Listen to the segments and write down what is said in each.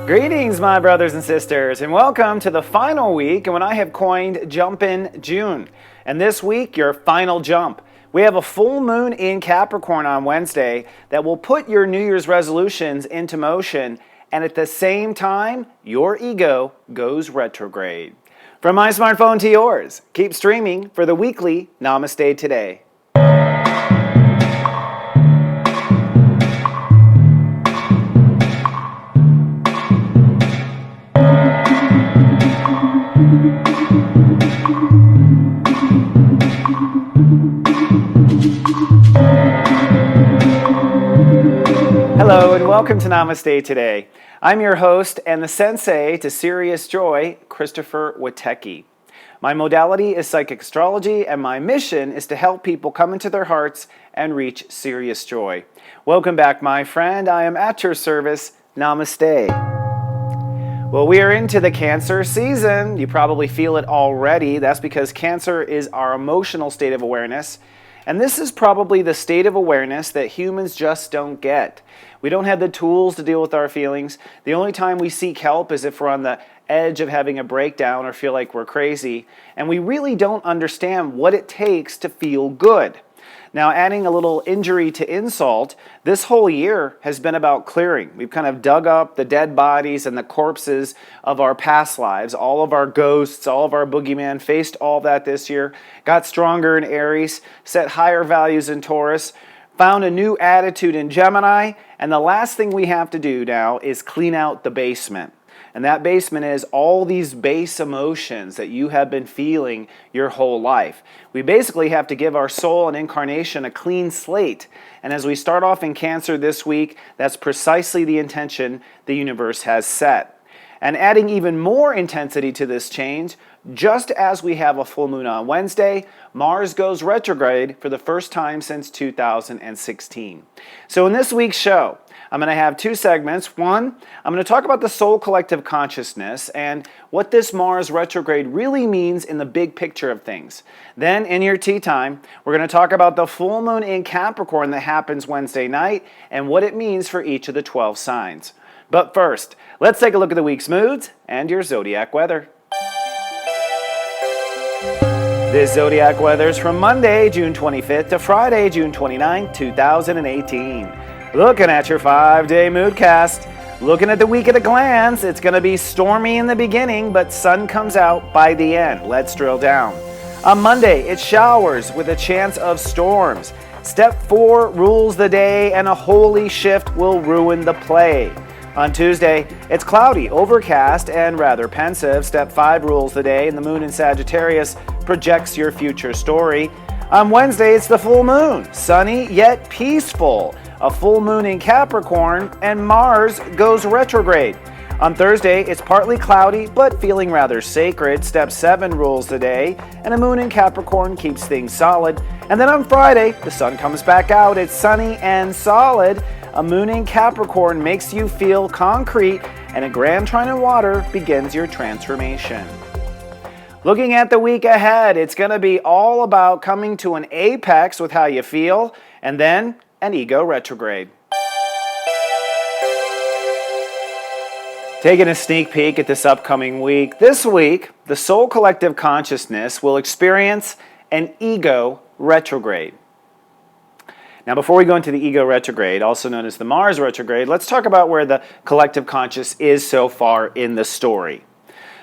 Greetings, my brothers and sisters, and welcome to the final week and what I have coined Jumpin' June. And this week, your final jump. We have a full moon in Capricorn on Wednesday that will put your New Year's resolutions into motion, and at the same time, your ego goes retrograde. From my smartphone to yours, keep streaming for the weekly Namaste Today. Hello and welcome to Namaste Today. I'm your host and the sensei to serious joy, Christopher Witecki. My modality is psychic astrology and my mission is to help people come into their hearts and reach serious joy. Welcome back, my friend. I am at your service. Namaste. Well, we are into the Cancer season. You probably feel it already. That's because Cancer is our emotional state of awareness. And this is probably the state of awareness that humans just don't get. We don't have the tools to deal with our feelings. The only time we seek help is if we're on the edge of having a breakdown or feel like we're crazy. And we really don't understand what it takes to feel good. Now, adding a little injury to insult, this whole year has been about clearing. We've kind of dug up the dead bodies and the corpses of our past lives. All of our ghosts, all of our boogeyman, faced all that this year. Got stronger in Aries, set higher values in Taurus, found a new attitude in Gemini, and the last thing we have to do now is clean out the basement. And that basement is all these base emotions that you have been feeling your whole life. We basically have to give our soul and incarnation a clean slate. And as we start off in Cancer this week, that's precisely the intention the universe has set. And adding even more intensity to this change, just as we have a full moon on Wednesday, Mars goes retrograde for the first time since 2016. So in this week's show, I'm going to have two segments. One, I'm going to talk about the soul collective consciousness and what this Mars retrograde really means in the big picture of things. Then, in your tea time, we're going to talk about the full moon in Capricorn that happens Wednesday night and what it means for each of the 12 signs. But first, let's take a look at the week's moods and your zodiac weather. This zodiac weather is from Monday, June 25th to Friday, June 29th, 2018. Looking at your 5-day moodcast. Looking at the week at a glance, it's going to be stormy in the beginning, but sun comes out by the end. Let's drill down. On Monday, it's showers with a chance of storms. Step 4 rules the day, and a holy shift will ruin the play. On Tuesday, it's cloudy, overcast, and rather pensive. Step 5 rules the day, and the moon in Sagittarius projects your future story. On Wednesday, it's the full moon, sunny yet peaceful. A full moon in Capricorn, and Mars goes retrograde. On Thursday, it's partly cloudy, but feeling rather sacred. Step 7 rules the day, and a moon in Capricorn keeps things solid. And then on Friday, the sun comes back out. It's sunny and solid. A moon in Capricorn makes you feel concrete, and a grand trine in water begins your transformation. Looking at the week ahead, it's going to be all about coming to an apex with how you feel, and then an ego retrograde. Taking a sneak peek at this upcoming week. This week, the soul collective consciousness will experience an ego retrograde. Now, before we go into the ego retrograde, also known as the Mars retrograde, let's talk about where the collective conscious is so far in the story.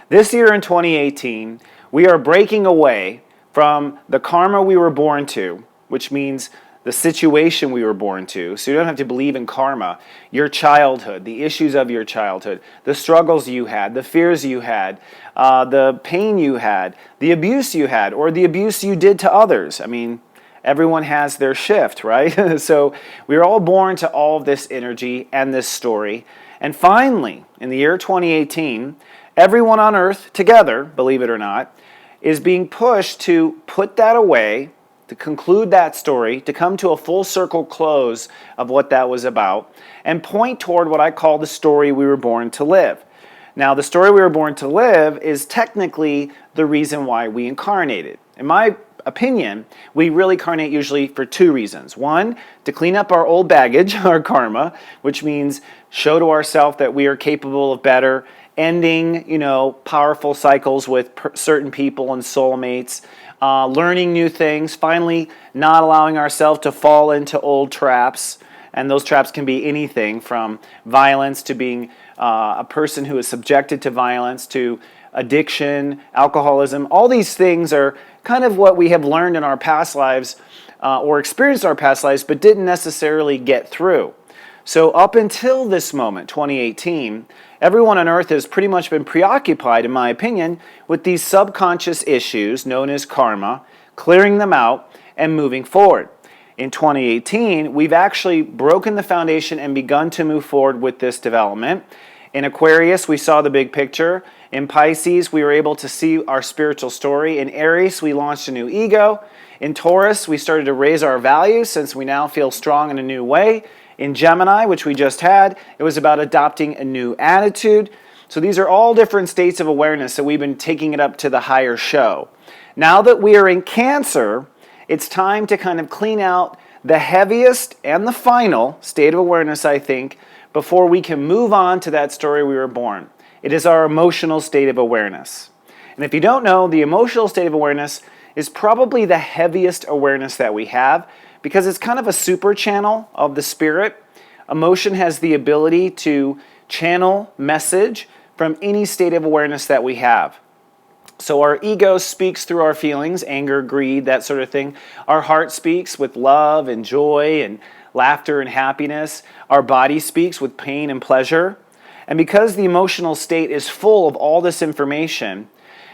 This year in 2018, we are breaking away from the karma we were born to, which means the situation we were born to. So you don't have to believe in karma. Your childhood, the issues of your childhood, the struggles you had, the fears you had, the pain you had, the abuse you had, or the abuse you did to others. I mean, everyone has their shift, right? So we're all born to all of this energy and this story. And finally, in the year 2018, everyone on Earth together, believe it or not, is being pushed to put that away, to conclude that story, to come to a full circle close of what that was about, and point toward what I call the story we were born to live. Now, the story we were born to live is technically the reason why we incarnated. In my opinion, we really incarnate usually for two reasons. One, to clean up our old baggage, our karma, which means show to ourselves that we are capable of better, ending, powerful cycles with certain people and soulmates, learning new things, finally not allowing ourselves to fall into old traps. And those traps can be anything from violence to being a person who is subjected to violence, to addiction, alcoholism. All these things are kind of what we have learned in our past lives or experienced in our past lives, but didn't necessarily get through. So up until this moment, 2018, everyone on earth has pretty much been preoccupied, in my opinion, with these subconscious issues known as karma, clearing them out and moving forward. In 2018, we've actually broken the foundation and begun to move forward with this development. In Aquarius, we saw the big picture. In Pisces, we were able to see our spiritual story. In Aries, we launched a new ego. In Taurus, we started to raise our values since we now feel strong in a new way. In Gemini, which we just had, it was about adopting a new attitude. So these are all different states of awareness that we've been taking it up to the higher show. Now that we are in Cancer, it's time to kind of clean out the heaviest and the final state of awareness, I think, before we can move on to that story we were born. It is our emotional state of awareness. And if you don't know, the emotional state of awareness is probably the heaviest awareness that we have because it's kind of a super channel of the spirit. Emotion has the ability to channel message from any state of awareness that we have. So our ego speaks through our feelings, anger, greed, that sort of thing. Our heart speaks with love and joy and laughter and happiness. Our body speaks with pain and pleasure. And because the emotional state is full of all this information,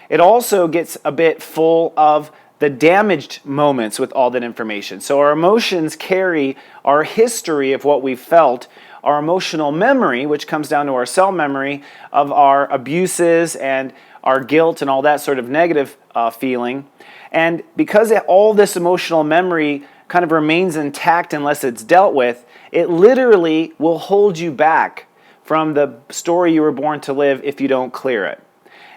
it also gets a bit full of the damaged moments with all that information. So our emotions carry our history of what we've felt, our emotional memory, which comes down to our cell memory of our abuses and our guilt and all that sort of negative feeling. And because all this emotional memory kind of remains intact unless it's dealt with, it literally will hold you back from the story you were born to live if you don't clear it.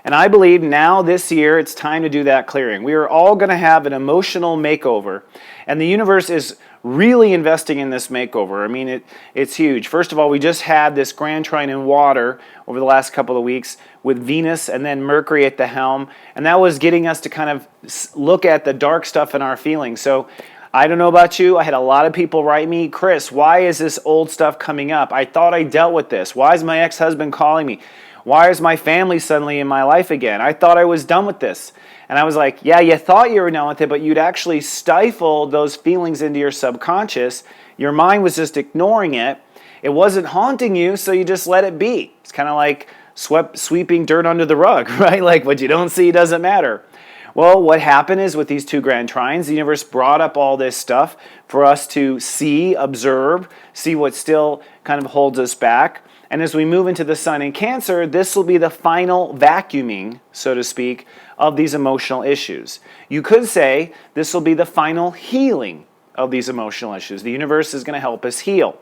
And I believe now this year it's time to do that clearing. We are all going to have an emotional makeover. And the universe is really investing in this makeover. I mean, it's huge. First of all, we just had this grand trine in water over the last couple of weeks with Venus and then Mercury at the helm. And that was getting us to kind of look at the dark stuff in our feelings. So I don't know about you. I had a lot of people write me, Chris, why is this old stuff coming up? I thought I dealt with this. Why is my ex-husband calling me? Why is my family suddenly in my life again? I thought I was done with this. And I was like, yeah, you thought you were done with it, but you'd actually stifled those feelings into your subconscious. Your mind was just ignoring it. It wasn't haunting you, so you just let it be. It's kind of like sweeping dirt under the rug, right? Like what you don't see doesn't matter. Well, what happened is with these two grand trines, the universe brought up all this stuff for us to see, observe, see what still kind of holds us back. And as we move into the sun in Cancer, this will be the final vacuuming, so to speak, of these emotional issues. You could say this will be the final healing of these emotional issues. The universe is going to help us heal.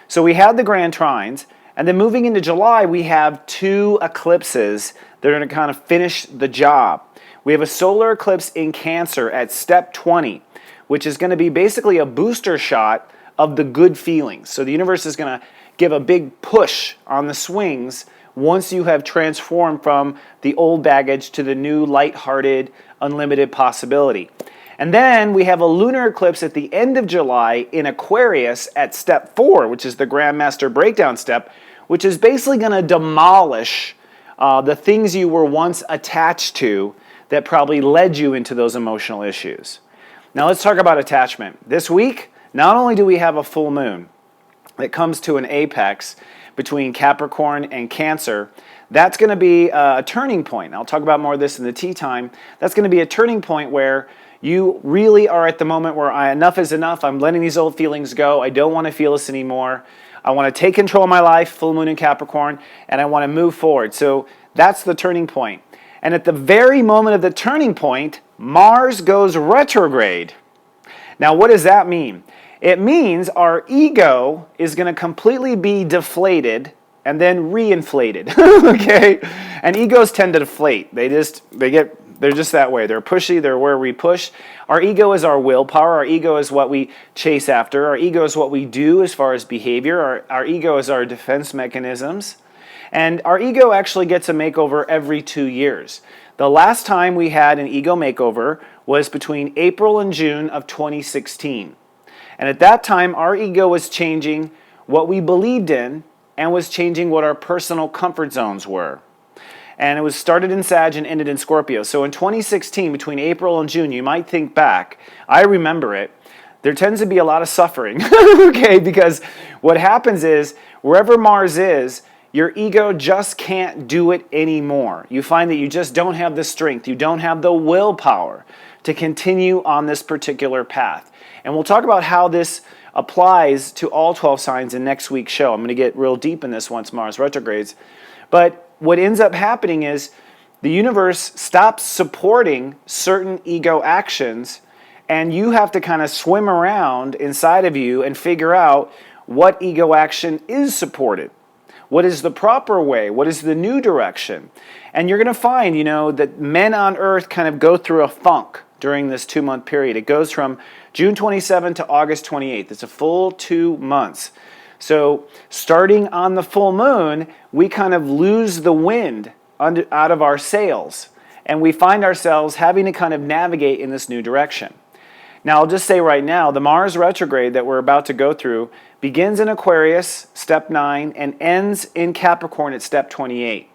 So we had the grand trines, and then moving into July, we have two eclipses that are going to kind of finish the job. We have a solar eclipse in Cancer at step 20, which is going to be basically a booster shot of the good feelings. So the universe is going to give a big push on the swings once you have transformed from the old baggage to the new lighthearted, unlimited possibility. And then we have a lunar eclipse at the end of July in Aquarius at step 4, which is the Grandmaster Breakdown step, which is basically going to demolish the things you were once attached to that probably led you into those emotional issues. Now let's talk about attachment. This week, not only do we have a full moon that comes to an apex between Capricorn and Cancer, that's going to be a turning point. I'll talk about more of this in the tea time. That's going to be a turning point where you really are at the moment where enough is enough. I'm letting these old feelings go. I don't want to feel this anymore. I want to take control of my life, full moon in Capricorn, and I want to move forward. So that's the turning point. And at the very moment of the turning point, Mars goes retrograde. Now, what does that mean? It means our ego is going to completely be deflated and then reinflated. Okay? And egos tend to deflate. They They're just that way. They're pushy. They're where we push. Our ego is our willpower. Our ego is what we chase after. Our ego is what we do as far as behavior. Our ego is our defense mechanisms. And our ego actually gets a makeover every 2 years. The last time we had an ego makeover was between April and June of 2016. And at that time, our ego was changing what we believed in and was changing what our personal comfort zones were. And it was started in Sag and ended in Scorpio. So in 2016, between April and June, you might think back, I remember it, there tends to be a lot of suffering, okay? Because what happens is, wherever Mars is, your ego just can't do it anymore. You find that you just don't have the strength, you don't have the willpower to continue on this particular path. And we'll talk about how this applies to all 12 signs in next week's show. I'm going to get real deep in this once Mars retrogrades. But what ends up happening is the universe stops supporting certain ego actions, and you have to kind of swim around inside of you and figure out what ego action is supported. What is the proper way? What is the new direction? And you're going to find, that men on Earth kind of go through a funk during this 2-month period. It goes from June 27th to August 28th. It's a full 2 months. So starting on the full moon, we kind of lose the wind out of our sails, and we find ourselves having to kind of navigate in this new direction. Now, I'll just say right now, the Mars retrograde that we're about to go through begins in Aquarius, step 9, and ends in Capricorn at step 28.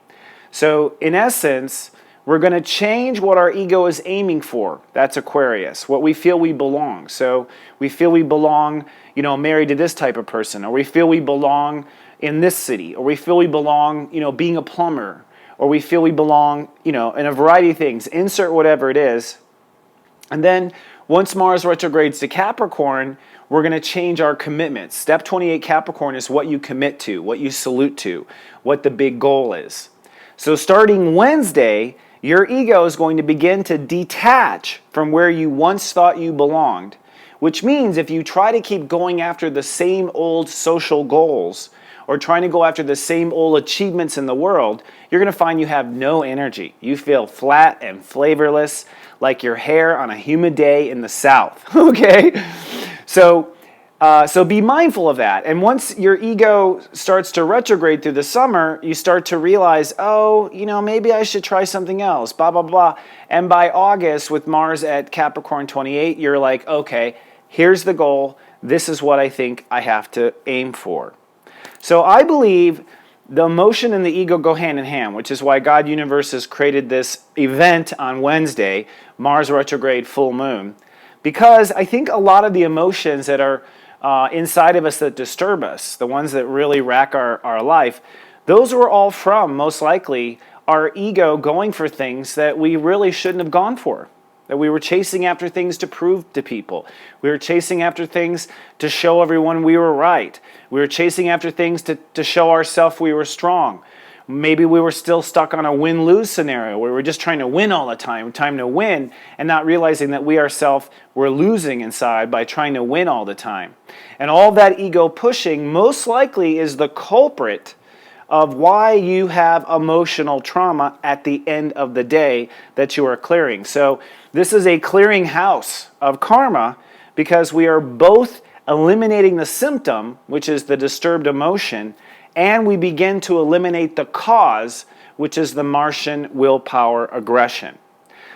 So, in essence, we're going to change what our ego is aiming for. That's Aquarius, what we feel we belong. So, we feel we belong, married to this type of person, or we feel we belong in this city, or we feel we belong, being a plumber, or we feel we belong, in a variety of things. Insert whatever it is. And then, once Mars retrogrades to Capricorn, we're going to change our commitments. Step 28 Capricorn is what you commit to, what you salute to, what the big goal is. So starting Wednesday, your ego is going to begin to detach from where you once thought you belonged, which means if you try to keep going after the same old social goals or trying to go after the same old achievements in the world, you're going to find you have no energy. You feel flat and flavorless, like your hair on a humid day in the South, okay? So be mindful of that. And once your ego starts to retrograde through the summer, you start to realize, maybe I should try something else, blah, blah, blah. And by August, with Mars at Capricorn 28, you're like, okay, here's the goal. This is what I think I have to aim for. So I believe the emotion and the ego go hand in hand, which is why God Universe has created this event on Wednesday, Mars retrograde full moon, because I think a lot of the emotions that are inside of us that disturb us, the ones that really rack our life, those were all from, most likely, our ego going for things that we really shouldn't have gone for. That we were chasing after things to prove to people. We were chasing after things to show everyone we were right. We were chasing after things to show ourselves we were strong. Maybe we were still stuck on a win-lose scenario where we're just trying to win all the time to win, and not realizing that we ourselves were losing inside by trying to win all the time. And all that ego pushing most likely is the culprit of why you have emotional trauma at the end of the day that you are clearing. So this is a clearing house of karma because we are both eliminating the symptom, which is the disturbed emotion, and we begin to eliminate the cause, which is the Martian willpower aggression.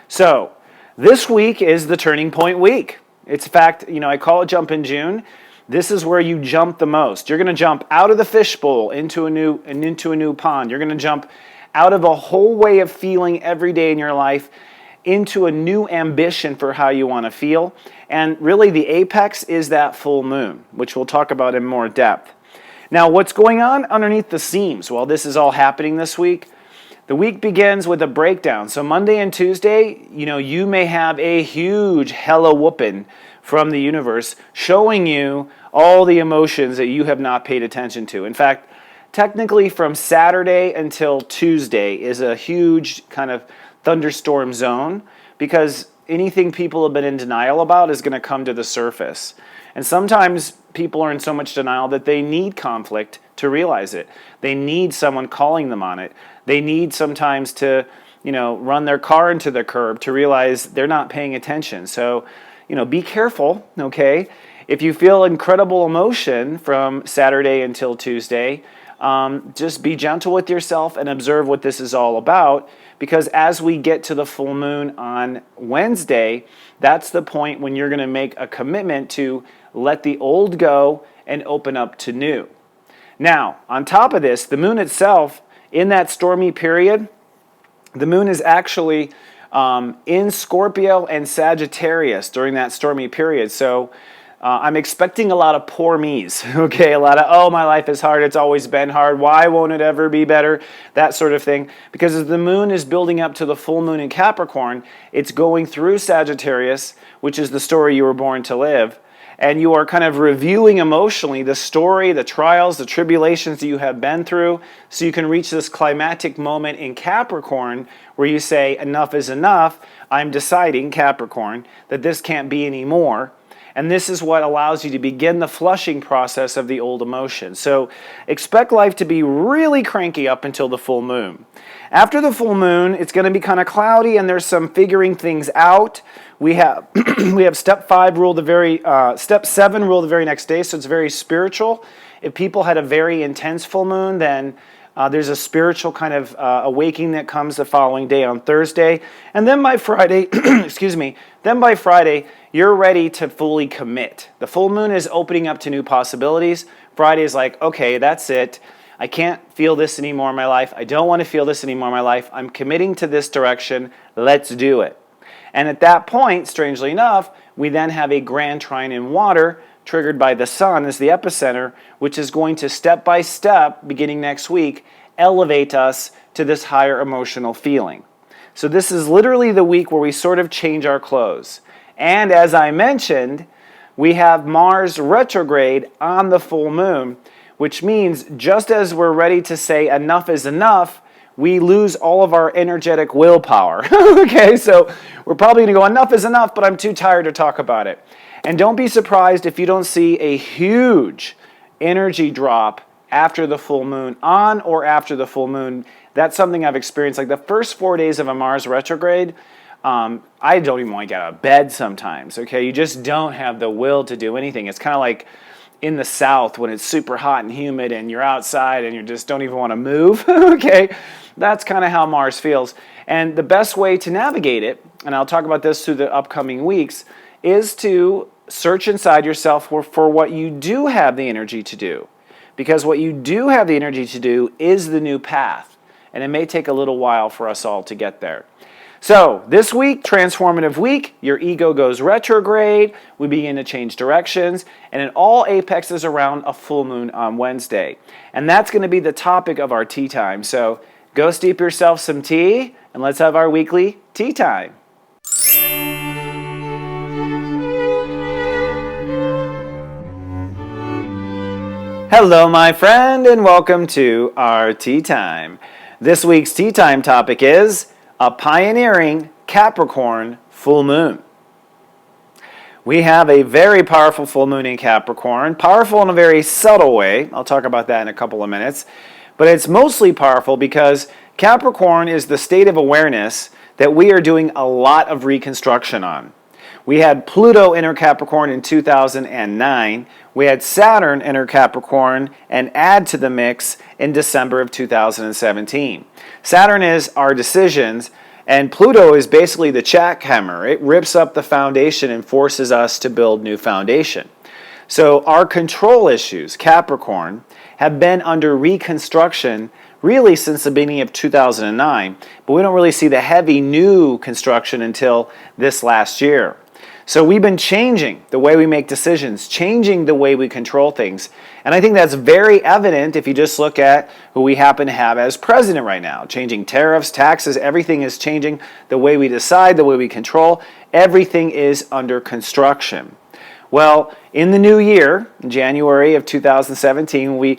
So this week is the turning point week. It's in fact, I call it Jump in June. This is where you jump the most. You're going to jump out of the fishbowl into a new pond. You're going to jump out of a whole way of feeling every day in your life into a new ambition for how you want to feel. And really the apex is that full moon, which we'll talk about in more depth. Now, what's going on underneath the seams? Well, this is all happening this week. The week begins with a breakdown. So Monday and Tuesday, you may have a huge hella whooping from the universe showing you all the emotions that you have not paid attention to. In fact, technically from Saturday until Tuesday is a huge kind of thunderstorm zone because anything people have been in denial about is going to come to the surface. And sometimes people are in so much denial that they need conflict to realize it. They need someone calling them on it. They need sometimes to run their car into the curb to realize they're not paying attention. So, be careful, okay? If you feel incredible emotion from Saturday until Tuesday, just be gentle with yourself and observe what this is all about, because as we get to the full moon on Wednesday, that's the point when you're going to make a commitment to let the old go and open up to new. Now, on top of this, the moon itself, in that stormy period, the moon is actually in Scorpio and Sagittarius during that stormy period. So I'm expecting a lot of poor me's, okay? A lot of, oh, my life is hard, it's always been hard, why won't it ever be better? That sort of thing. Because as the moon is building up to the full moon in Capricorn, it's going through Sagittarius, which is the story you were born to live. And you are kind of reviewing emotionally the story, the trials, the tribulations that you have been through, so you can reach this climactic moment in Capricorn where you say, enough is enough. I'm deciding, Capricorn, that this can't be anymore. And this is what allows you to begin the flushing process of the old emotion. So expect life to be really cranky up until the full moon. After the full moon, it's going to be kind of cloudy, and there's some figuring things out. We have step 7 rule the very next day, so it's very spiritual. If people had a very intense full moon, then there's a spiritual kind of awakening that comes the following day on Thursday. And then by Friday, by Friday, you're ready to fully commit. The full moon is opening up to new possibilities. Friday is like, okay, that's it. I can't feel this anymore in my life. I don't want to feel this anymore in my life. I'm committing to this direction. Let's do it. And at that point, strangely enough, we then have a grand trine in water triggered by the sun as the epicenter, which is going to step by step, beginning next week, elevate us to this higher emotional feeling. So this is literally the week where we sort of change our clothes. And as I mentioned, we have Mars retrograde on the full moon, which means just as we're ready to say enough is enough, we lose all of our energetic willpower. Okay, so we're probably going to go, enough is enough, but I'm too tired to talk about it. And don't be surprised if you don't see a huge energy drop after the full moon, on or after the full moon. That's something I've experienced. Like the first 4 days of a Mars retrograde, I don't even want to get out of bed sometimes, okay? You just don't have the will to do anything. It's kind of like in the South when it's super hot and humid and you're outside and you just don't even want to move, okay? That's kind of how Mars feels. And the best way to navigate it, and I'll talk about this through the upcoming weeks, is to search inside yourself for what you do have the energy to do. Because what you do have the energy to do is the new path. And it may take a little while for us all to get there. So this week, transformative week, your ego goes retrograde, we begin to change directions, and it all apexes around a full moon on Wednesday. And that's going to be the topic of our tea time. So go steep yourself some tea, and let's have our weekly tea time. Hello, my friend, and welcome to our tea time. This week's tea time topic is a pioneering Capricorn full moon. We have a very powerful full moon in Capricorn, powerful in a very subtle way. I'll talk about that in a couple of minutes. But it's mostly powerful because Capricorn is the state of awareness that we are doing a lot of reconstruction on. We had Pluto enter Capricorn in 2009. We had Saturn enter Capricorn and add to the mix in December of 2017. Saturn is our decisions, and Pluto is basically the jackhammer. It rips up the foundation and forces us to build new foundation. So our control issues, Capricorn, have been under reconstruction really since the beginning of 2009, but we don't really see the heavy new construction until this last year. So we've been changing the way we make decisions, changing the way we control things. And I think that's very evident if you just look at who we happen to have as president right now. Changing tariffs, taxes, everything is changing. The way we decide, the way we control, everything is under construction. Well, in the new year, in January of 2017, when we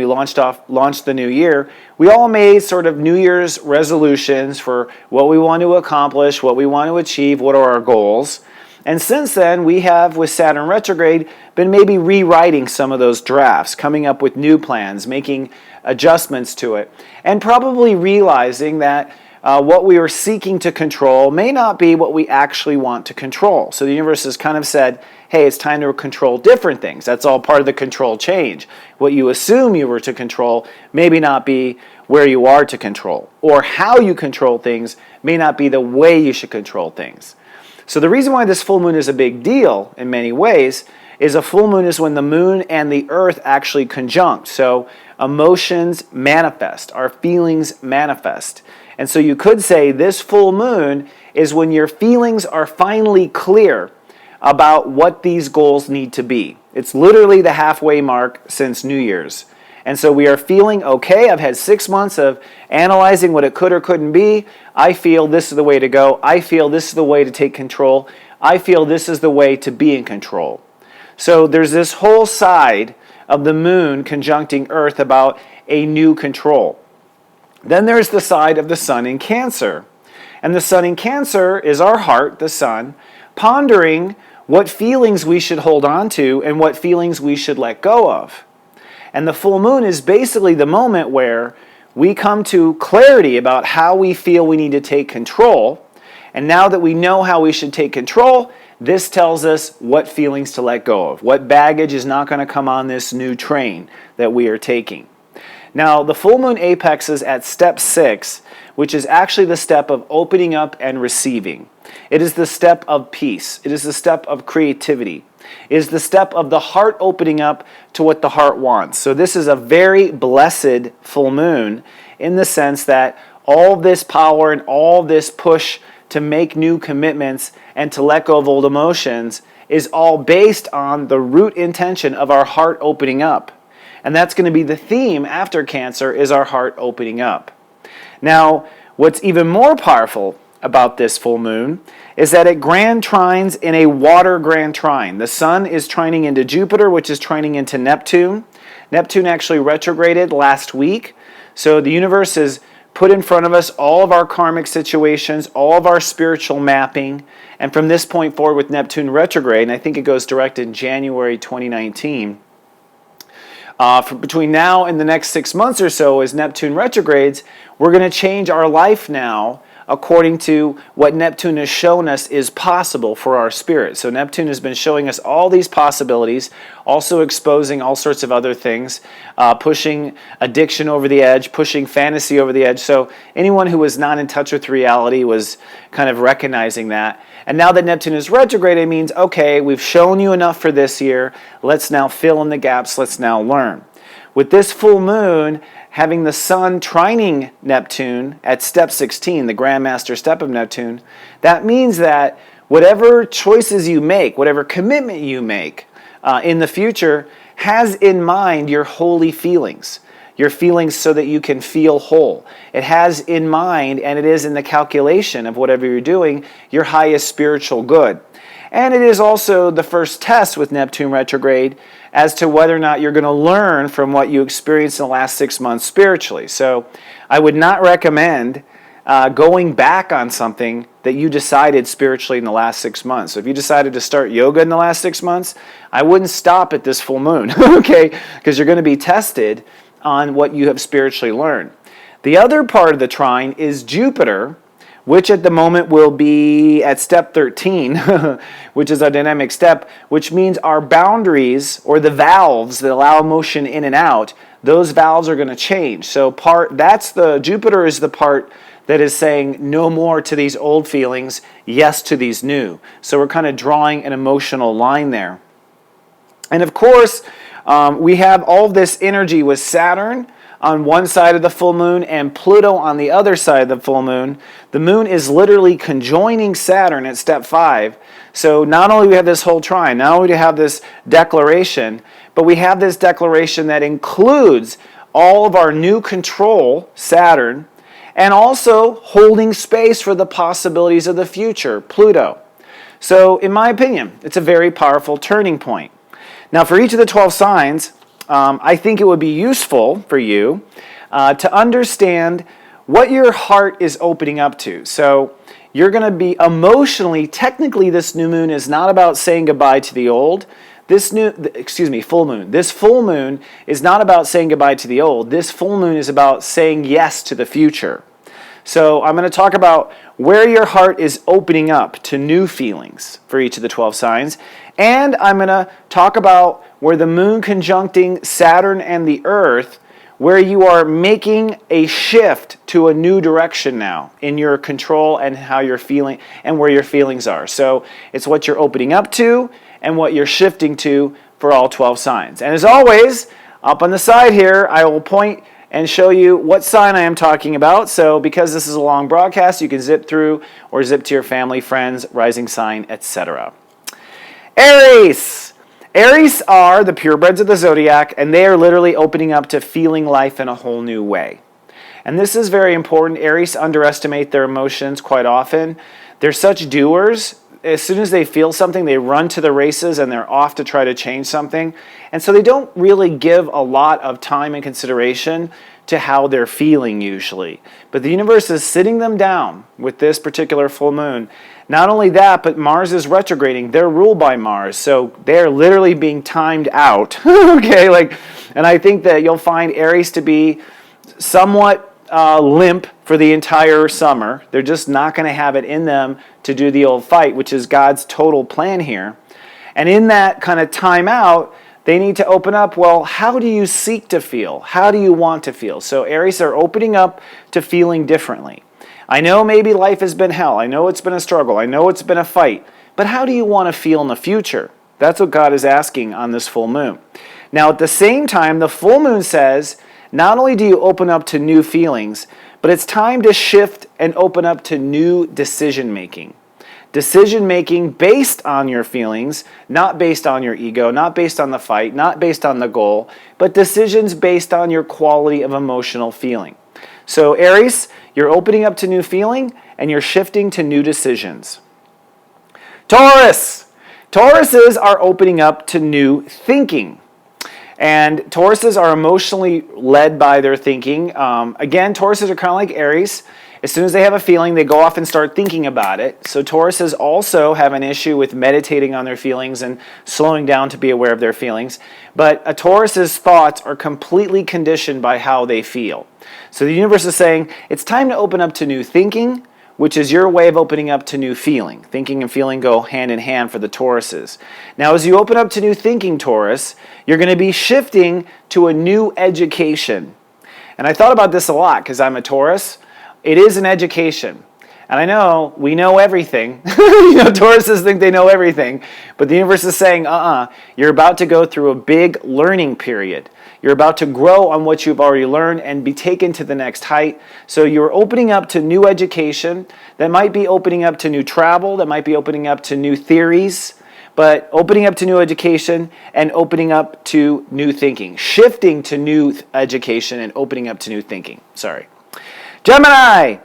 launched the new year, we all made sort of New Year's resolutions for what we want to accomplish, what we want to achieve, what are our goals. And since then, we have, with Saturn retrograde, been maybe rewriting some of those drafts, coming up with new plans, making adjustments to it, and probably realizing that what we are seeking to control may not be what we actually want to control. So the universe has kind of said, hey, it's time to control different things. That's all part of the control change. What you assume you were to control maybe not be where you are to control, or how you control things may not be the way you should control things. So the reason why this full moon is a big deal in many ways is a full moon is when the moon and the earth actually conjunct. So emotions manifest, our feelings manifest. And so you could say this full moon is when your feelings are finally clear about what these goals need to be. It's literally the halfway mark since New Year's. And so we are feeling, okay, I've had 6 months of analyzing what it could or couldn't be. I feel this is the way to go. I feel this is the way to take control. I feel this is the way to be in control. So there's this whole side of the moon conjuncting Earth about a new control. Then there's the side of the sun in Cancer. And the sun in Cancer is our heart, the sun, pondering what feelings we should hold on to and what feelings we should let go of. And the full moon is basically the moment where we come to clarity about how we feel we need to take control. And now that we know how we should take control, this tells us what feelings to let go of, what baggage is not going to come on this new train that we are taking. Now, the full moon apexes at step 6, which is actually the step of opening up and receiving. It is the step of peace. It is the step of creativity. It is the step of the heart opening up to what the heart wants. So this is a very blessed full moon in the sense that all this power and all this push to make new commitments and to let go of old emotions is all based on the root intention of our heart opening up. And that's going to be the theme after Cancer, is our heart opening up. Now, what's even more powerful about this full moon is that it grand trines in a water grand trine. The sun is trining into Jupiter, which is trining into Neptune. Neptune actually retrograded last week. So the universe has put in front of us all of our karmic situations, all of our spiritual mapping. And from this point forward with Neptune retrograde, and I think it goes direct in January 2019, between now and the next 6 months or so as Neptune retrogrades, we're going to change our life now according to what Neptune has shown us is possible for our spirit. So Neptune has been showing us all these possibilities, also exposing all sorts of other things, pushing addiction over the edge, pushing fantasy over the edge. So anyone who was not in touch with reality was kind of recognizing that. And now that Neptune is retrograde, it means, okay, we've shown you enough for this year. Let's now fill in the gaps. Let's now learn. With this full moon, having the sun trining Neptune at step 16, the Grandmaster step of Neptune, that means that whatever choices you make, whatever commitment you make in the future, has in mind your holy feelings. Your feelings so that you can feel whole. It has in mind, and it is in the calculation of whatever you're doing, your highest spiritual good. And it is also the first test with Neptune retrograde as to whether or not you're going to learn from what you experienced in the last 6 months spiritually. So I would not recommend going back on something that you decided spiritually in the last 6 months. So if you decided to start yoga in the last 6 months, I wouldn't stop at this full moon, okay? Because you're going to be tested on what you have spiritually learned. The other part of the trine is Jupiter, which at the moment will be at step 13, which is a dynamic step, which means our boundaries, or the valves that allow motion in and out, those valves are going to change. So Jupiter is the part that is saying no more to these old feelings, yes to these new. So we're kind of drawing an emotional line there. And of course, we have all of this energy with Saturn on one side of the full moon and Pluto on the other side of the full moon. The moon is literally conjoining Saturn at step 5. So not only do we have this whole trine, not only do we have this declaration, but we have this declaration that includes all of our new control, Saturn, and also holding space for the possibilities of the future, Pluto. So in my opinion, it's a very powerful turning point. Now for each of the 12 signs, I think it would be useful for you to understand what your heart is opening up to. So you're going to be emotionally, technically this new moon is not about saying goodbye to the old, full moon. This full moon is not about saying goodbye to the old. This full moon is about saying yes to the future. So I'm going to talk about where your heart is opening up to new feelings for each of the 12 signs. And I'm going to talk about where the moon conjuncting Saturn and the Earth, where you are making a shift to a new direction now in your control and how you're feeling and where your feelings are. So it's what you're opening up to and what you're shifting to for all 12 signs. And as always, up on the side here, I will point and show you what sign I am talking about. So because this is a long broadcast, you can zip through or zip to your family, friends, rising sign, etc. Aries. Aries are the purebreds of the zodiac, and they are literally opening up to feeling life in a whole new way. And this is very important. Aries underestimate their emotions quite often. They're such doers. As soon as they feel something, they run to the races and they're off to try to change something. And so they don't really give a lot of time and consideration to how they're feeling usually. But the universe is sitting them down with this particular full moon. Not only that, but Mars is retrograding. They're ruled by Mars, so they're literally being timed out. And I think that you'll find Aries to be somewhat limp for the entire summer. They're just not going to have it in them to do the old fight, which is God's total plan here. And in that kind of time out, they need to open up, well, how do you seek to feel? How do you want to feel? So Aries are opening up to feeling differently. I know maybe life has been hell. I know it's been a struggle. I know it's been a fight. But how do you want to feel in the future? That's what God is asking on this full moon. Now, at the same time, the full moon says, not only do you open up to new feelings, but it's time to shift and open up to new decision making. Decision making based on your feelings, not based on your ego, not based on the fight, not based on the goal, but decisions based on your quality of emotional feeling. So Aries, you're opening up to new feeling and you're shifting to new decisions. Taurus. Tauruses are opening up to new thinking. And Tauruses are emotionally led by their thinking. Again, Tauruses are kind of like Aries. As soon as they have a feeling, they go off and start thinking about it. So Tauruses also have an issue with meditating on their feelings and slowing down to be aware of their feelings. But a Taurus's thoughts are completely conditioned by how they feel. So the universe is saying, it's time to open up to new thinking, which is your way of opening up to new feeling. Thinking and feeling go hand in hand for the Tauruses. Now, as you open up to new thinking, Taurus, you're going to be shifting to a new education. And I thought about this a lot because I'm a Taurus. It is an education. And I know we know everything. Tauruses think they know everything. But the universe is saying, you're about to go through a big learning period. You're about to grow on what you've already learned and be taken to the next height. So you're opening up to new education. That might be opening up to new travel. That might be opening up to new theories. But opening up to new education and opening up to new thinking. Shifting to new education and opening up to new thinking. Gemini.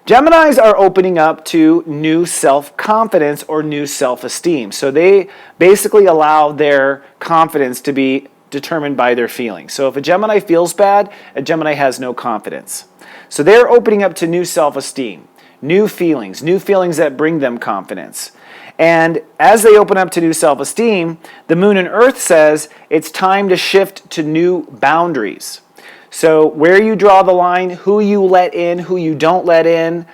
Geminis are opening up to new self-confidence or new self-esteem. So they basically allow their confidence to be determined by their feelings. So if a Gemini feels bad, a Gemini has no confidence. So they're opening up to new self-esteem, new feelings that bring them confidence. And as they open up to new self-esteem, the moon and earth says it's time to shift to new boundaries. So where you draw the line, who you let in, who you don't let in,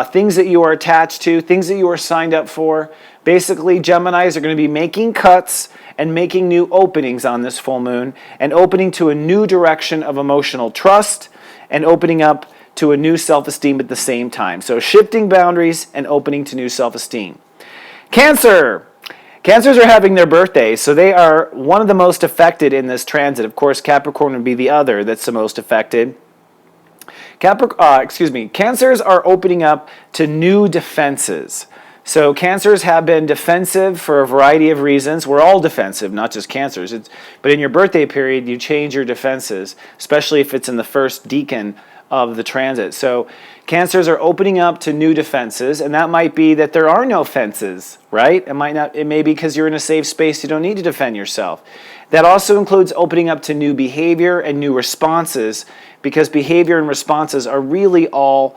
things that you are attached to, things that you are signed up for. Basically, Geminis are going to be making cuts and making new openings on this full moon and opening to a new direction of emotional trust and opening up to a new self-esteem at the same time. So shifting boundaries and opening to new self-esteem. Cancer. Cancers are having their birthdays, so they are one of the most affected in this transit. Of course, Capricorn would be the other that's the most affected. Cancers are opening up to new defenses. So Cancers have been defensive for a variety of reasons. We're all defensive, not just Cancers. But in your birthday period, you change your defenses, especially if it's in the first decan of the transit. So Cancers are opening up to new defenses, and that might be that there are no fences, right? It may be because you're in a safe space, you don't need to defend yourself. That also includes opening up to new behavior and new responses, because behavior and responses are really all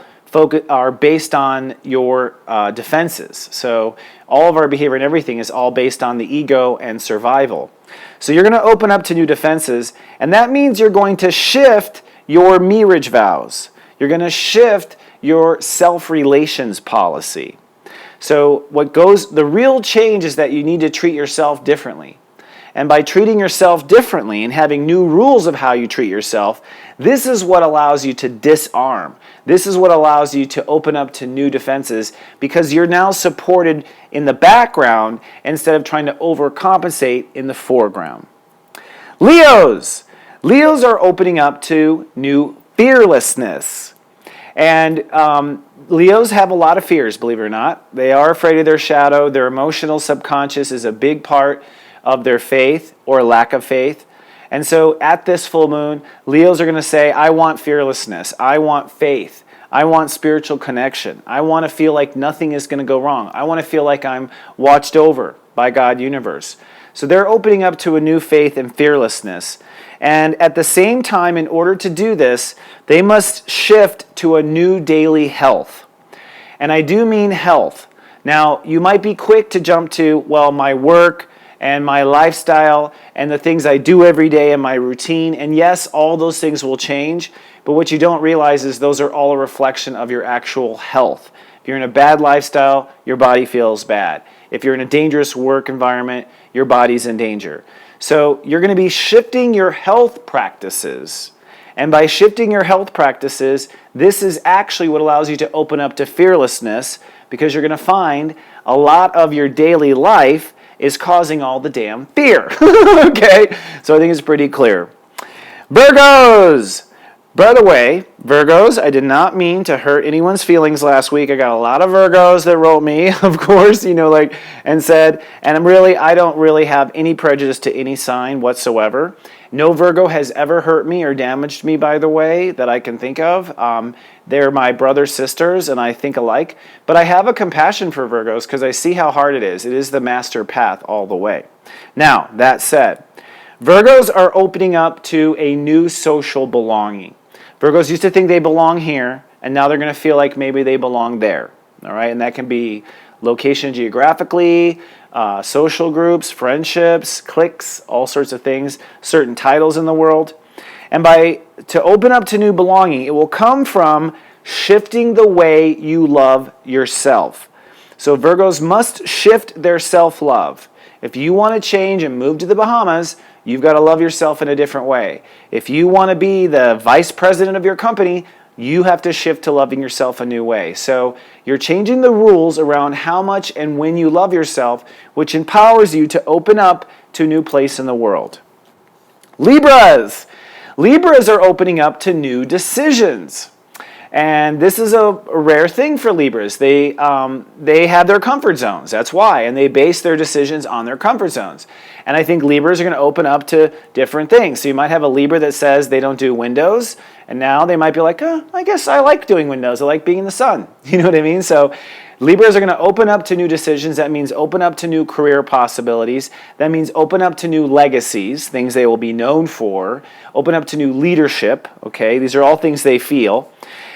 based on your defenses. So all of our behavior and everything is all based on the ego and survival. So you're going to open up to new defenses, and that means you're going to shift your marriage vows. You're going to shift your self-relations policy. So the real change is that you need to treat yourself differently. And by treating yourself differently and having new rules of how you treat yourself, this is what allows you to disarm. This is what allows you to open up to new defenses, because you're now supported in the background instead of trying to overcompensate in the foreground. Leos! Leos are opening up to new fearlessness. And Leos have a lot of fears, believe it or not. They are afraid of their shadow. Their emotional subconscious is a big part of their faith or lack of faith. And so at this full moon, Leos are going to say, I want fearlessness. I want faith. I want spiritual connection. I want to feel like nothing is going to go wrong. I want to feel like I'm watched over by God universe. So they're opening up to a new faith and fearlessness. And at the same time, in order to do this, they must shift to a new daily health. And I do mean health. Now, you might be quick to jump to, well, my work and my lifestyle and the things I do every day and my routine. And yes, all those things will change. But what you don't realize is those are all a reflection of your actual health. If you're in a bad lifestyle, your body feels bad. If you're in a dangerous work environment, your body's in danger. So you're going to be shifting your health practices. And by shifting your health practices, this is actually what allows you to open up to fearlessness, because you're going to find a lot of your daily life is causing all the damn fear. Okay? So I think it's pretty clear. Virgos! By the way, Virgos, I did not mean to hurt anyone's feelings last week. I got a lot of Virgos that wrote me, of course, and said, and I don't really have any prejudice to any sign whatsoever. No Virgo has ever hurt me or damaged me, by the way, that I can think of. They're my brothers, sisters, and I think alike. But I have a compassion for Virgos because I see how hard it is. It is the master path all the way. Now, that said, Virgos are opening up to a new social belonging. Virgos used to think they belong here, and now they're going to feel like maybe they belong there. All right, and that can be location geographically, social groups, friendships, cliques, all sorts of things, certain titles in the world. And to open up to new belonging, it will come from shifting the way you love yourself. So Virgos must shift their self-love. If you want to change and move to the Bahamas, you've got to love yourself in a different way. If you want to be the vice president of your company, you have to shift to loving yourself a new way. So you're changing the rules around how much and when you love yourself, which empowers you to open up to a new place in the world. Libras! Libras are opening up to new decisions. And this is a rare thing for Libras. They have their comfort zones. That's why. And they base their decisions on their comfort zones. And I think Libras are going to open up to different things. So you might have a Libra that says they don't do windows. And now they might be like, I guess I like doing windows. I like being in the sun. You know what I mean? So Libras are going to open up to new decisions. That means open up to new career possibilities. That means open up to new legacies, things they will be known for. Open up to new leadership. Okay, these are all things they feel.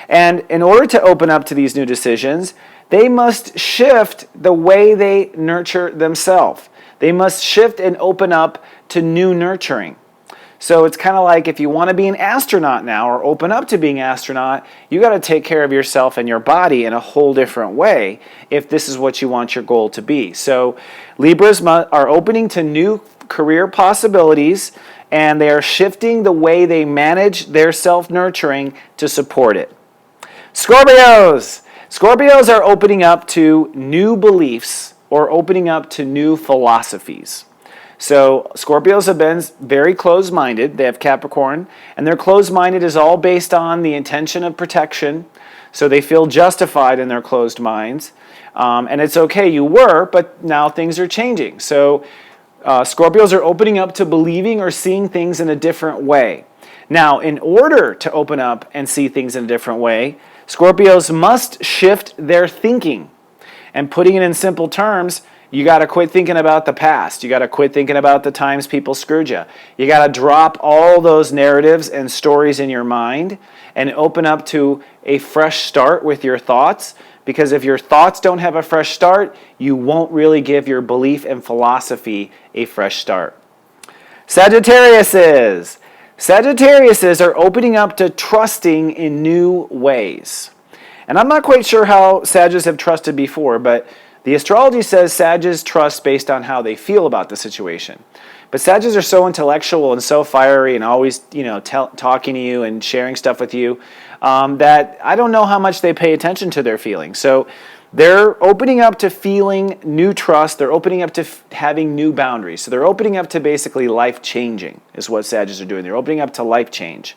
And in order to open up to these new decisions, they must shift the way they nurture themselves. They must shift and open up to new nurturing. So it's kind of like if you want to be an astronaut now or open up to being an astronaut, you got to take care of yourself and your body in a whole different way if this is what you want your goal to be. So Libras are opening to new career possibilities, and they are shifting the way they manage their self-nurturing to support it. Scorpios! Scorpios are opening up to new beliefs or opening up to new philosophies. So Scorpios have been very closed-minded. They have Capricorn, and their closed-minded is all based on the intention of protection. So they feel justified in their closed minds. And it's okay, you were, but now things are changing. So Scorpios are opening up to believing or seeing things in a different way. Now, in order to open up and see things in a different way, Scorpios must shift their thinking. And putting it in simple terms, you got to quit thinking about the past. You got to quit thinking about the times people screwed you. You got to drop all those narratives and stories in your mind and open up to a fresh start with your thoughts. Because if your thoughts don't have a fresh start, you won't really give your belief and philosophy a fresh start. Sagittariuses. Sagittariuses are opening up to trusting in new ways. And I'm not quite sure how Sagittarius have trusted before, but the astrology says Sagittarius trust based on how they feel about the situation. But Sagittarius are so intellectual and so fiery and always, talking to you and sharing stuff with you that I don't know how much they pay attention to their feelings. So they're opening up to feeling new trust. They're opening up to having new boundaries. So they're opening up to basically life changing is what Sagittarius are doing. They're opening up to life change.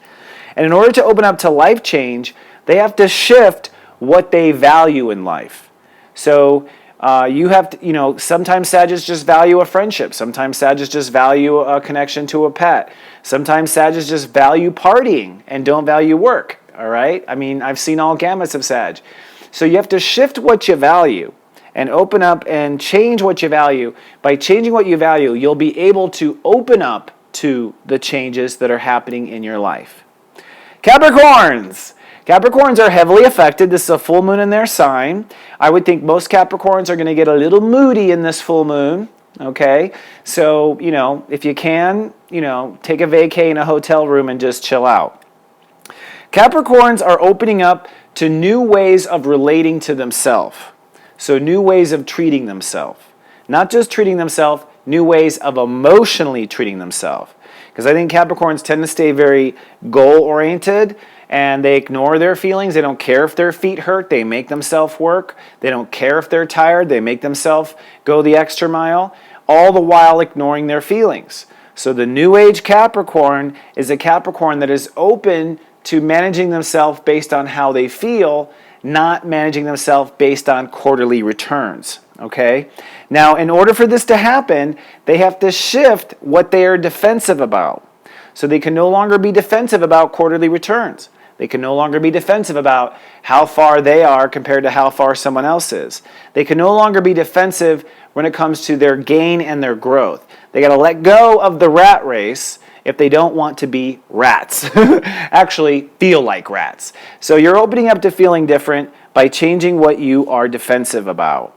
And in order to open up to life change, they have to shift what they value in life. So you have to, sometimes Sagittarius just value a friendship. Sometimes Sagittarius just value a connection to a pet. Sometimes Sagittarius just value partying and don't value work. All right? I mean, I've seen all gamuts of Sag. So you have to shift what you value and open up and change what you value. By changing what you value, you'll be able to open up to the changes that are happening in your life. Capricorns. Capricorns are heavily affected. This is a full moon in their sign. I would think most Capricorns are going to get a little moody in this full moon. Okay? So, if you can, take a vacay in a hotel room and just chill out. Capricorns are opening up to new ways of relating to themselves. So new ways of treating themselves. Not just treating themselves, new ways of emotionally treating themselves. Because I think Capricorns tend to stay very goal-oriented and they ignore their feelings. They don't care if their feet hurt. They make themselves work. They don't care if they're tired. They make themselves go the extra mile, all the while ignoring their feelings. So the New Age Capricorn is a Capricorn that is open to managing themselves based on how they feel, not managing themselves based on quarterly returns. Okay? Now, in order for this to happen, they have to shift what they are defensive about. So they can no longer be defensive about quarterly returns. They can no longer be defensive about how far they are compared to how far someone else is. They can no longer be defensive when it comes to their gain and their growth. They got to let go of the rat race if they don't want to be rats. Actually feel like rats. So you're opening up to feeling different by changing what you are defensive about.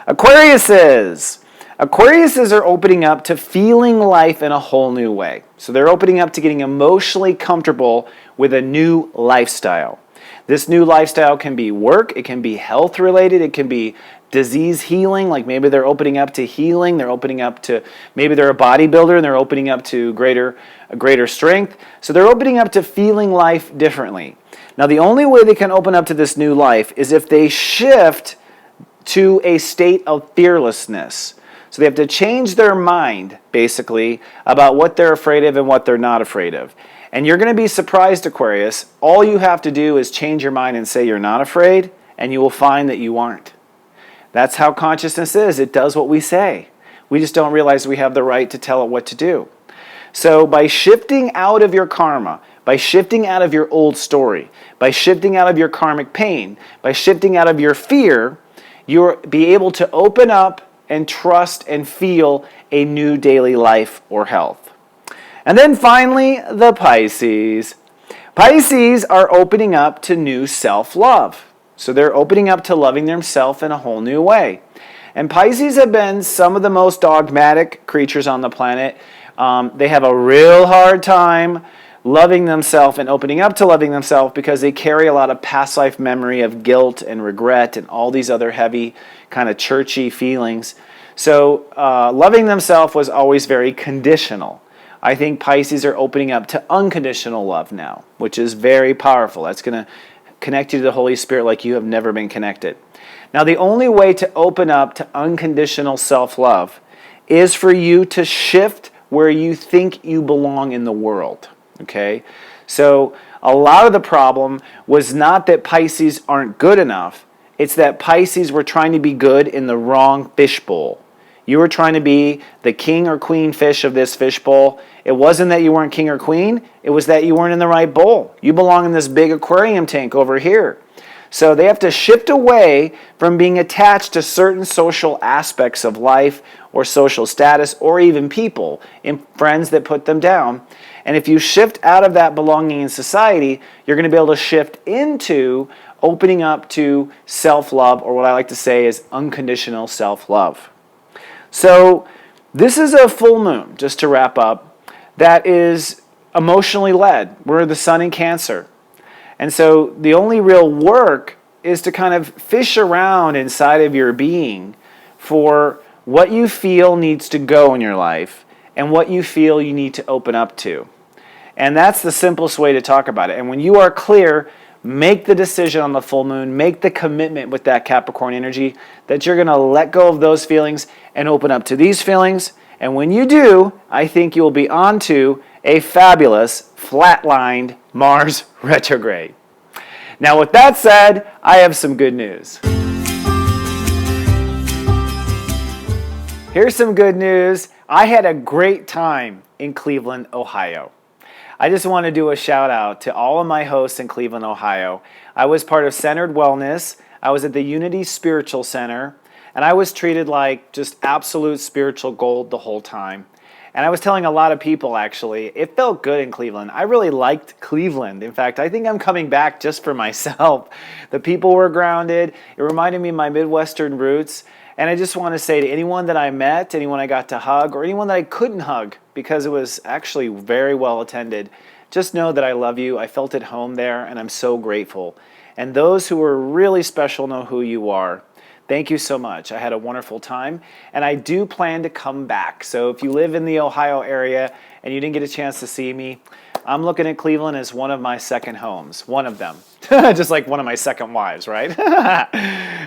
Aquariuses. Aquariuses are opening up to feeling life in a whole new way. So they're opening up to getting emotionally comfortable with a new lifestyle. This new lifestyle can be work, it can be health related, it can be disease healing, like maybe they're opening up to healing, they're opening up to, maybe they're a bodybuilder and they're opening up to greater strength. So they're opening up to feeling life differently. Now the only way they can open up to this new life is if they shift to a state of fearlessness. So they have to change their mind, basically, about what they're afraid of and what they're not afraid of. And you're going to be surprised, Aquarius. All you have to do is change your mind and say you're not afraid, and you will find that you aren't. That's how consciousness is. It does what we say. We just don't realize we have the right to tell it what to do. So by shifting out of your karma, by shifting out of your old story, by shifting out of your karmic pain, by shifting out of your fear, you'll be able to open up and trust and feel a new daily life or health. And then finally, the Pisces. Pisces are opening up to new self-love. So they're opening up to loving themselves in a whole new way. And Pisces have been some of the most dogmatic creatures on the planet. They have a real hard time loving themselves and opening up to loving themselves because they carry a lot of past life memory of guilt and regret and all these other heavy kind of churchy feelings. So loving themselves was always very conditional. I think Pisces are opening up to unconditional love now, which is very powerful. That's going to connect you to the Holy Spirit like you have never been connected. Now, the only way to open up to unconditional self-love is for you to shift where you think you belong in the world. Okay? So a lot of the problem was not that Pisces aren't good enough. It's that Pisces were trying to be good in the wrong fishbowl. You were trying to be the king or queen fish of this fishbowl. It wasn't that you weren't king or queen. It was that you weren't in the right bowl. You belong in this big aquarium tank over here. So they have to shift away from being attached to certain social aspects of life or social status or even people and friends that put them down. And if you shift out of that belonging in society, you're going to be able to shift into opening up to self-love, or what I like to say is unconditional self-love. So this is a full moon, just to wrap up. that is emotionally led. We're the sun in Cancer. And so the only real work is to kind of fish around inside of your being for what you feel needs to go in your life and what you feel you need to open up to. And that's the simplest way to talk about it. And when you are clear, make the decision on the full moon, make the commitment with that Capricorn energy that you're going to let go of those feelings and open up to these feelings. And when you do, I think you'll be on to a fabulous, flatlined Mars retrograde. Now, with that said, I have some good news. Here's some good news. I had a great time in Cleveland, Ohio. I just want to do a shout out to all of my hosts in Cleveland, Ohio. I was part of Centered Wellness. I was at the Unity Spiritual Center, and I was treated like just absolute spiritual gold the whole time. And I was telling a lot of people, actually, it felt good in Cleveland. I really liked Cleveland. In fact, I think I'm coming back just for myself. The people were grounded. It reminded me of my Midwestern roots. And I just want to say to anyone that I met, anyone I got to hug, or anyone that I couldn't hug, because it was actually very well attended, just know that I love you. I felt at home there, and I'm so grateful. And those who were really special know who you are. Thank you so much. I had a wonderful time, and I do plan to come back. So if you live in the Ohio area and you didn't get a chance to see me, I'm looking at Cleveland as one of my second homes, one of them. Just like one of my second wives, right?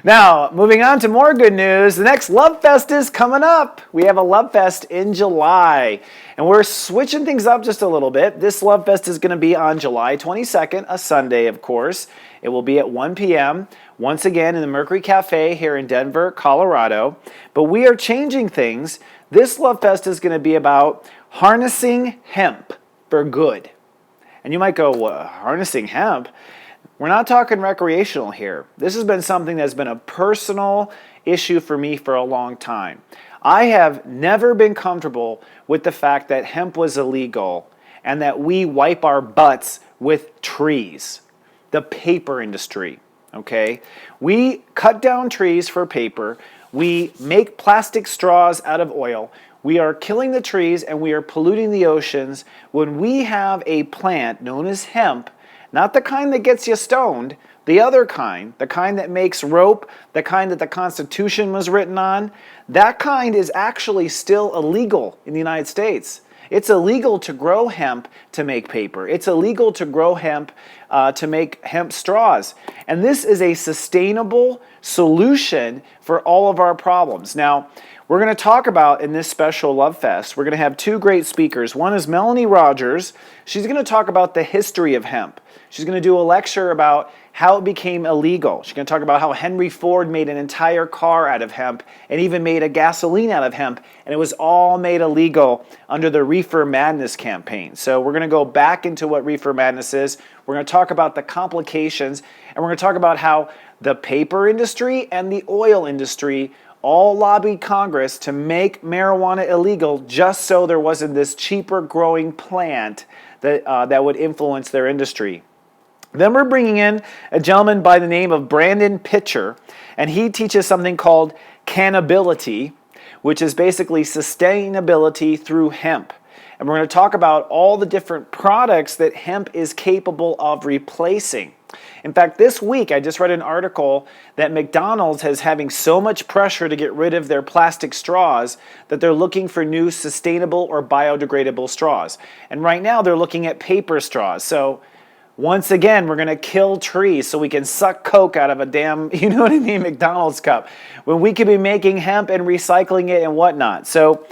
Now, moving on to more good news, the next Lovefest is coming up. We have a Lovefest in July, and we're switching things up just a little bit. This Lovefest is going to be on July 22nd, a Sunday, of course. It will be at 1 p.m., once again in the Mercury Cafe here in Denver, Colorado. But we are changing things. This Lovefest is going to be about harnessing hemp for good. And you might go, well, harnessing hemp? We're not talking recreational here. This has been something that's been a personal issue for me for a long time. I have never been comfortable with the fact that hemp was illegal and that we wipe our butts with trees. The paper industry, okay? We cut down trees for paper. We make plastic straws out of oil. We are killing the trees and we are polluting the oceans when we have a plant known as hemp, not the kind that gets you stoned, the other kind, the kind that makes rope, the kind that the Constitution was written on. That kind is actually still illegal in the United States. It's illegal to grow hemp to make paper. It's illegal to grow hemp to make hemp straws. And this is a sustainable solution for all of our problems. Now, we're going to talk about in this special Lovefest, we're going to have two great speakers. One is Melanie Rogers. She's going to talk about the history of hemp. She's going to do a lecture about how it became illegal. She's going to talk about how Henry Ford made an entire car out of hemp and even made a gasoline out of hemp, and it was all made illegal under the Reefer Madness campaign. So we're going to go back into what Reefer Madness is. We're going to talk about the complications, and we're going to talk about how the paper industry and the oil industry all lobbied Congress to make marijuana illegal just so there wasn't this cheaper growing plant that would influence their industry. Then we're bringing in a gentleman by the name of Brandon Pitcher, and he teaches something called cannability, which is basically sustainability through hemp. And we're going to talk about all the different products that hemp is capable of replacing. In fact, this week I just read an article that McDonald's is having so much pressure to get rid of their plastic straws that they're looking for new sustainable or biodegradable straws. And right now they're looking at paper straws. So once again, we're going to kill trees so we can suck Coke out of a damn, you know what I mean, McDonald's cup, when we could be making hemp and recycling it and whatnot. So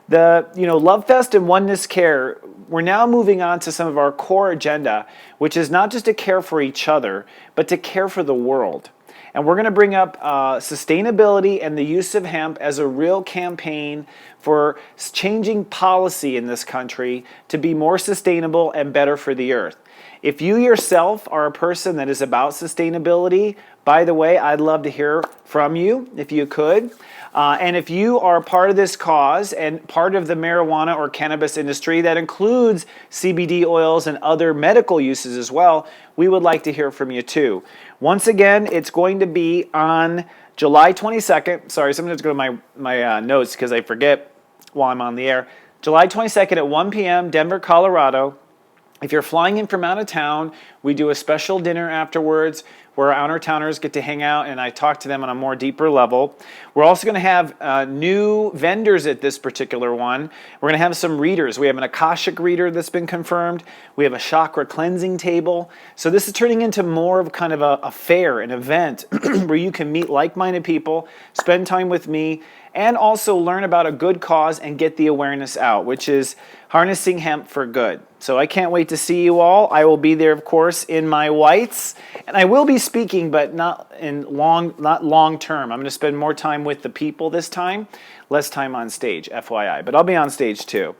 the Lovefest and Oneness Care, we're now moving on to some of our core agenda, which is not just to care for each other, but to care for the world. And we're going to bring up sustainability and the use of hemp as a real campaign for changing policy in this country to be more sustainable and better for the earth. If you yourself are a person that is about sustainability, by the way, I'd love to hear from you if you could. And if you are part of this cause and part of the marijuana or cannabis industry that includes CBD oils and other medical uses as well, we would like to hear from you too. Once again, it's going to be on July 22nd. Sorry, sometimes go to my notes because I forget while I'm on the air. July 22nd at 1 p.m., Denver, Colorado. If you're flying in from out of town, we do a special dinner afterwards where our out-of-towners get to hang out and I talk to them on a more deeper level. We're also going to have new vendors at this particular one. We're going to have some readers. We have an Akashic reader that's been confirmed. We have a chakra cleansing table. So this is turning into more of kind of a fair, an event where you can meet like-minded people, spend time with me, and also learn about a good cause and get the awareness out, which is harnessing hemp for good. So I can't wait to see you all. I will be there, of course, in my whites, and I will be speaking, but not long term. I'm going to spend more time with the people this time, less time on stage, FYI. But I'll be on stage too.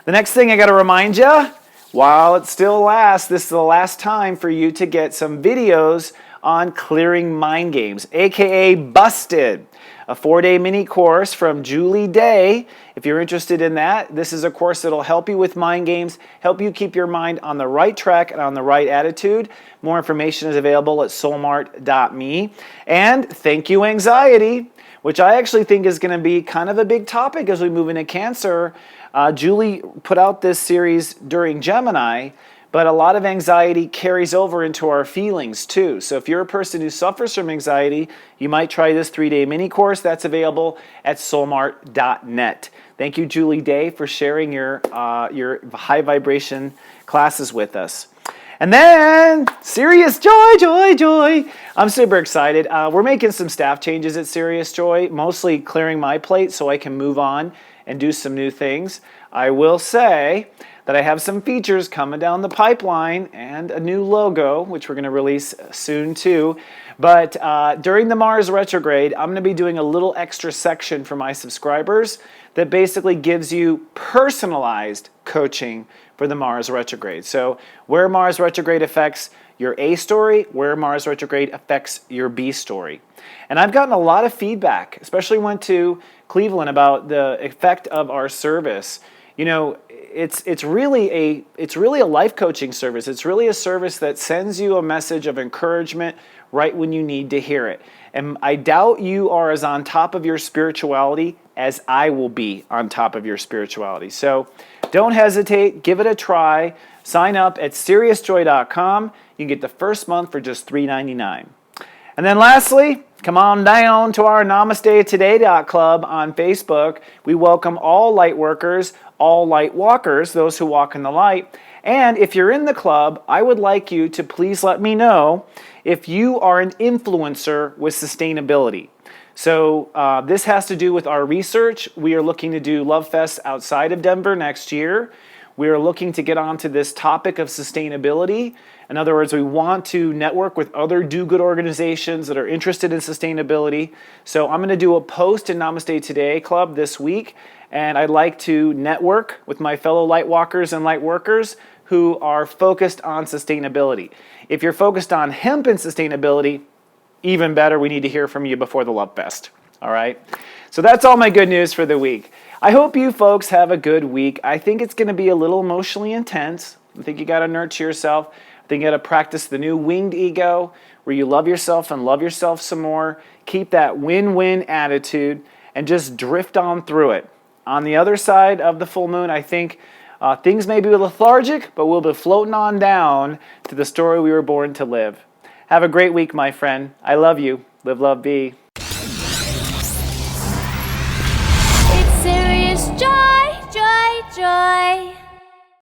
The next thing I got to remind you, while it still lasts, this is the last time for you to get some videos on clearing mind games, aka Busted. A 4-day mini course from Julie Day. If you're interested in that, this is a course that'll help you with mind games, help you keep your mind on the right track and on the right attitude. More information is available at soulmart.me. And thank you, anxiety, which I actually think is going to be kind of a big topic as we move into Cancer. Julie put out this series during Gemini, but a lot of anxiety carries over into our feelings too. So if you're a person who suffers from anxiety, you might try this 3-day mini course. That's available at soulmart.net. Thank you, Julie Day, for sharing your high vibration classes with us. And then, Serious Joy, joy, joy. I'm super excited. We're making some staff changes at Serious Joy, mostly clearing my plate so I can move on and do some new things. I will say that I have some features coming down the pipeline and a new logo, which we're going to release soon too. But during the Mars retrograde, I'm going to be doing a little extra section for my subscribers that basically gives you personalized coaching for the Mars retrograde. So where Mars retrograde affects your A story, where Mars retrograde affects your B story. And I've gotten a lot of feedback, especially went to Cleveland, about the effect of our service. You know, it's really a life coaching service. It's really a service that sends you a message of encouragement right when you need to hear it. And I doubt you are as on top of your spirituality as I will be on top of your spirituality. So don't hesitate, give it a try. Sign up at seriousjoy.com. You can get the first month for just $3.99. And then lastly, come on down to our Namaste Today Club on Facebook. We welcome all light workers, all light walkers, those who walk in the light. And if you're in the club, I would like you to please let me know if you are an influencer with sustainability. So this has to do with our research. We are looking to do Lovefest outside of Denver next year. We are looking to get onto this topic of sustainability. In other words, we want to network with other do-good organizations that are interested in sustainability. So I'm going to do a post in Namaste Today Club this week, and I'd like to network with my fellow light walkers and light workers who are focused on sustainability. If you're focused on hemp and sustainability, even better, we need to hear from you before the Lovefest. All right? So that's all my good news for the week. I hope you folks have a good week. I think it's going to be a little emotionally intense. I think you got to nurture yourself. I think you got to practice the new winged ego where you love yourself and love yourself some more. Keep that win-win attitude and just drift on through it. On the other side of the full moon, I think things may be lethargic, but we'll be floating on down to the story we were born to live. Have a great week, my friend. I love you. Live, love, be. It's serious joy, joy, joy.